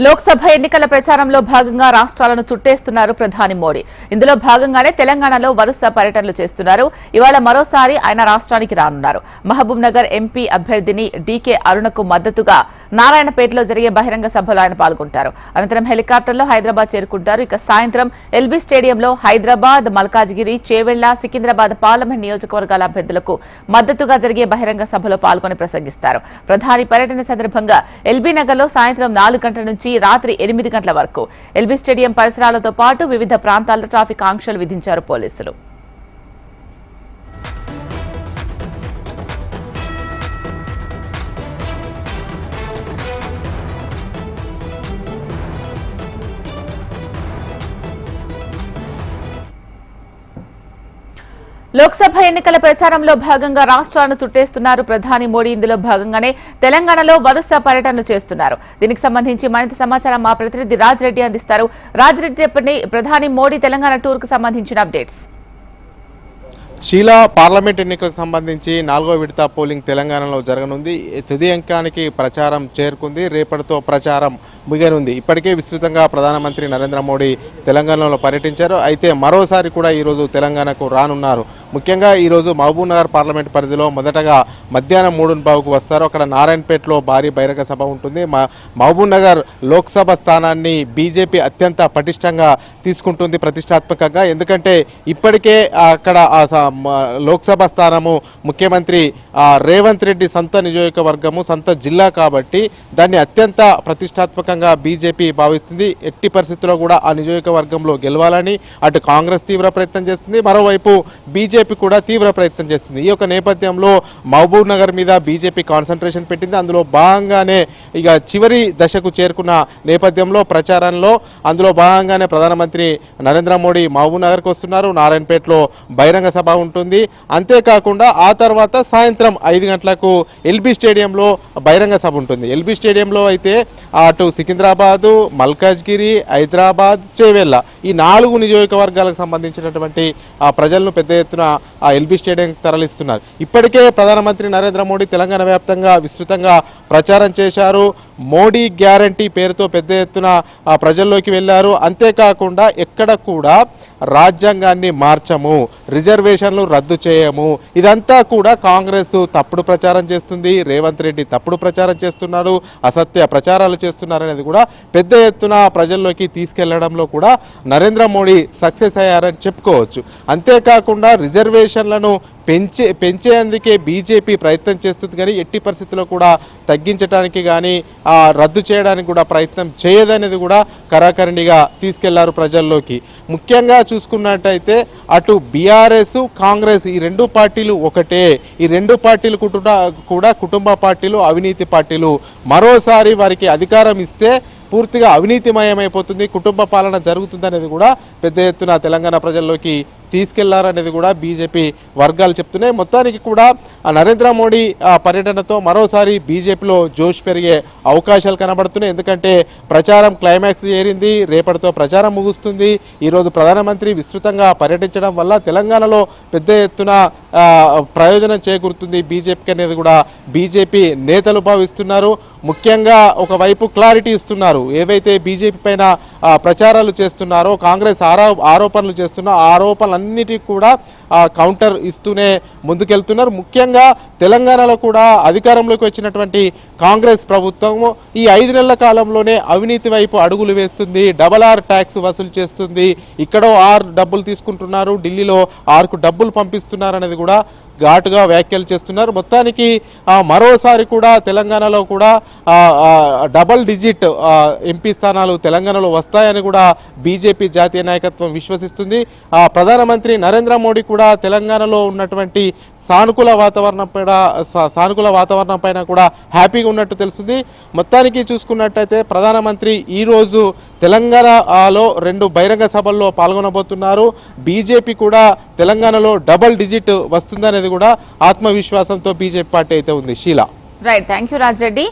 లోక్సభ ఎన్నికల ప్రచారంలో భాగంగా రాష్ట్రాలను చుట్టేస్తున్నారు ప్రధాని మోడీ. ఇందులో భాగంగానే తెలంగాణలో వరుస పర్యటనలు చేస్తున్నారు. ఇవాళ మరోసారి ఆయన రాష్ట్రానికి రానున్నారు. మహబూబ్ నగర్ ఎంపీ అభ్యర్థిని డీకే అరుణకు మద్దతుగా నారాయణపేటలో జరిగే బహిరంగ సభలో ఆయన పాల్గొంటారు. అనంతరం హెలికాప్టర్లో హైదరాబాద్ చేరుకుంటారు. ఇక సాయంత్రం ఎల్బీ స్టేడియంలో హైదరాబాద్, మల్కాజ్గిరి, చేవెళ్ల, సికింద్రాబాద్ పార్లమెంట్ నియోజకవర్గాల అభ్యర్థులకు మద్దతుగా జరిగే బహిరంగ సభలో పాల్గొని ప్రసంగిస్తారు. ప్రధాని పర్యటన సందర్భంగా ఎల్బీ నగర్లో సాయంత్రం 4 గంటల నుంచి రాత్రి 8 గంటల వరకు ఎల్బీ స్టేడియం పరిసరాలతో పాటు వివిధ ప్రాంతాల్లో ట్రాఫిక్ ఆంక్షలు విధించారు పోలీసులు. లోక్సభ ఎన్నికల ప్రచారంలో భాగంగా రాష్ట్రాలను చుట్టేస్తున్నారు ప్రధాని మోడీ. ఇందులో భాగంగానే తెలంగాణలో వరుస పర్యటనలు చేస్తున్నారు. దీనికి సంబంధించి మరింత సమాచారం మా ప్రతినిధి రాజ్ రెడ్డి అందిస్తారు. రాజ్ రెడ్డి, చెప్పండి, ప్రధాని మోడీ తెలంగాణ టూర్ కు సంబంధించిన అప్డేట్స్. షీలా, పార్లమెంట్ ఎన్నికలకు సంబంధించి 4వ విడత పోలింగ్ తెలంగాణలో జరగనుంది. తుది అంకానికి ప్రచారం చేరుకుంది. రేపటితో ప్రచారం ముగియనుంది. ఇప్పటికే విస్తృతంగా ప్రధానమంత్రి నరేంద్ర మోడీ తెలంగాణలో పర్యటించారు. అయితే మరోసారి కూడా ఈరోజు తెలంగాణకు రానున్నారు. ముఖ్యంగా ఈరోజు మహబూబ్ నగర్ పార్లమెంట్ పరిధిలో మొదటగా మధ్యాహ్నం 3:15కు వస్తారు. అక్కడ నారాయణపేటలో భారీ బహిరంగ సభ ఉంటుంది. మహబూబ్ నగర్ లోక్సభ స్థానాన్ని బీజేపీ అత్యంత పటిష్టంగా తీసుకుంటుంది, ప్రతిష్టాత్మకంగా. ఎందుకంటే ఇప్పటికే అక్కడ లోక్సభ స్థానము ముఖ్యమంత్రి రేవంత్ రెడ్డి సొంత నియోజకవర్గము, సొంత జిల్లా కాబట్టి దాన్ని అత్యంత ప్రతిష్టాత్మకంగా బీజేపీ భావిస్తుంది. ఎట్టి పరిస్థితుల్లో కూడా ఆ నియోజకవర్గంలో గెలవాలని అటు కాంగ్రెస్ తీవ్ర ప్రయత్నం చేస్తుంది, మరోవైపు బీజేపీ కూడా తీవ్ర ప్రయత్నం చేస్తుంది. ఈ యొక్క నేపథ్యంలో మహబూబ్ నగర్ మీద బీజేపీ కాన్సన్ట్రేషన్ పెట్టింది. అందులో భాగంగానే ఇక చివరి దశకు చేరుకున్న నేపథ్యంలో ప్రచారంలో అందులో భాగంగానే ప్రధానమంత్రి నరేంద్ర మోడీ మహబూబ్ నగర్కి వస్తున్నారు. నారాయణపేటలో బహిరంగ సభ ఉంటుంది. అంతేకాకుండా ఆ తర్వాత సాయంత్రం 5 గంటలకు ఎల్బీ స్టేడియంలో బహిరంగ సభ ఉంటుంది. ఎల్బీ స్టేడియంలో అయితే అటు సికింద్రాబాదు, మల్కాజ్గిరి, హైదరాబాద్, చేవెళ్ల ఈ 4 నియోజకవర్గాలకు సంబంధించినటువంటి ప్రజలను పెద్ద ఎత్తున ఆ ఎల్బీ స్టేడియంకి తరలిస్తున్నారు. ఇప్పటికే ప్రధానమంత్రి నరేంద్ర మోడీ తెలంగాణ వ్యాప్తంగా విస్తృతంగా ప్రచారం చేశారు. మోడీ గ్యారంటీ పేరుతో పెద్ద ఎత్తున ప్రజల్లోకి వెళ్ళారు. అంతేకాకుండా ఎక్కడ కూడా రాజ్యాంగాన్ని మార్చము, రిజర్వేషన్లు రద్దు చేయము, ఇదంతా కూడా కాంగ్రెస్ తప్పుడు ప్రచారం చేస్తుంది, రేవంత్ రెడ్డి తప్పుడు ప్రచారం చేస్తున్నాడు, అసత్య ప్రచారాలు చేస్తున్నారు అనేది కూడా పెద్ద ఎత్తున ప్రజల్లోకి తీసుకెళ్లడంలో కూడా నరేంద్ర మోడీ సక్సెస్ అయ్యారని చెప్పుకోవచ్చు. అంతేకాకుండా రిజర్వేషన్లను పెంచేందుకే బీజేపీ ప్రయత్నం చేస్తుంది, కానీ ఎట్టి పరిస్థితుల్లో కూడా తగ్గించడానికి కానీ రద్దు చేయడానికి కూడా ప్రయత్నం చేయదనేది కూడా కరాఖండిగా తీసుకెళ్లారు ప్రజల్లోకి. ముఖ్యంగా చూసుకున్నట్టయితే అటు బీఆర్ఎస్, కాంగ్రెస్ ఈ 2 పార్టీలు ఒకటే. ఈ 2 పార్టీలు కూడా కుటుంబ పార్టీలు, అవినీతి పార్టీలు. మరోసారి వారికి అధికారం ఇస్తే పూర్తిగా అవినీతిమయమైపోతుంది, కుటుంబ పాలన జరుగుతుందనేది కూడా పెద్ద ఎత్తున తెలంగాణ ప్రజల్లోకి తీసుకెళ్లారనేది కూడా బీజేపీ వర్గాలు చెప్తున్నాయి. మొత్తానికి కూడా నరేంద్ర మోడీ పర్యటనతో మరోసారి బీజేపీలో జోష్ పెరిగే అవకాశాలు కనబడుతున్నాయి. ఎందుకంటే ప్రచారం క్లైమాక్స్ చేరింది, రేపటితో ప్రచారం ముగుస్తుంది. ఈరోజు ప్రధానమంత్రి విస్తృతంగా పర్యటించడం వల్ల తెలంగాణలో పెద్ద ఎత్తున ప్రయోజనం చేకూరుతుంది బీజేపీకి అనేది కూడా బీజేపీ నేతలు భావిస్తున్నారు. ముఖ్యంగా ఒకవైపు క్లారిటీ ఇస్తున్నారు, ఏవైతే బీజేపీ పైన ప్రచారాలు చేస్తున్నారో, కాంగ్రెస్ ఆరోపణలు చేస్తున్న ఆరోపణలన్నిటికీ కూడా కౌంటర్ ఇస్తూనే ముందుకెళ్తున్నారు. ముఖ్యంగా తెలంగాణలో కూడా అధికారంలోకి వచ్చినటువంటి కాంగ్రెస్ ప్రభుత్వం ఈ 5 నెలల కాలంలోనే అవినీతి వైపు అడుగులు వేస్తుంది, R ట్యాక్స్ వసూలు చేస్తుంది, ఇక్కడో డబ్బులు తీసుకుంటున్నారు, ఢిల్లీలో కు డబ్బులు పంపిస్తున్నారు అనేది కూడా ఘాటుగా వ్యాఖ్యలు చేస్తున్నారు. మొత్తానికి మరోసారి కూడా తెలంగాణలో కూడా డబల్ డిజిట్ ఎంపీ స్థానాలు తెలంగాణలో వస్తాయని కూడా బీజేపీ జాతీయ నాయకత్వం విశ్వసిస్తుంది. ప్రధానమంత్రి నరేంద్ర మోడీ కూడా తెలంగాణలో ఉన్నటువంటి సానుకూల వాతావరణం పైన కూడా హ్యాపీగా ఉన్నట్టు తెలుస్తుంది. మొత్తానికి చూసుకున్నట్టయితే ప్రధానమంత్రి ఈరోజు తెలంగాణలో 2 బహిరంగ సభల్లో పాల్గొనబోతున్నారు. బీజేపీ కూడా తెలంగాణలో డబల్ డిజిట్ వస్తుందనేది కూడా ఆత్మవిశ్వాసంతో బీజేపీ పార్టీ అయితే ఉంది. Sheela, right, thank you Raj Reddy.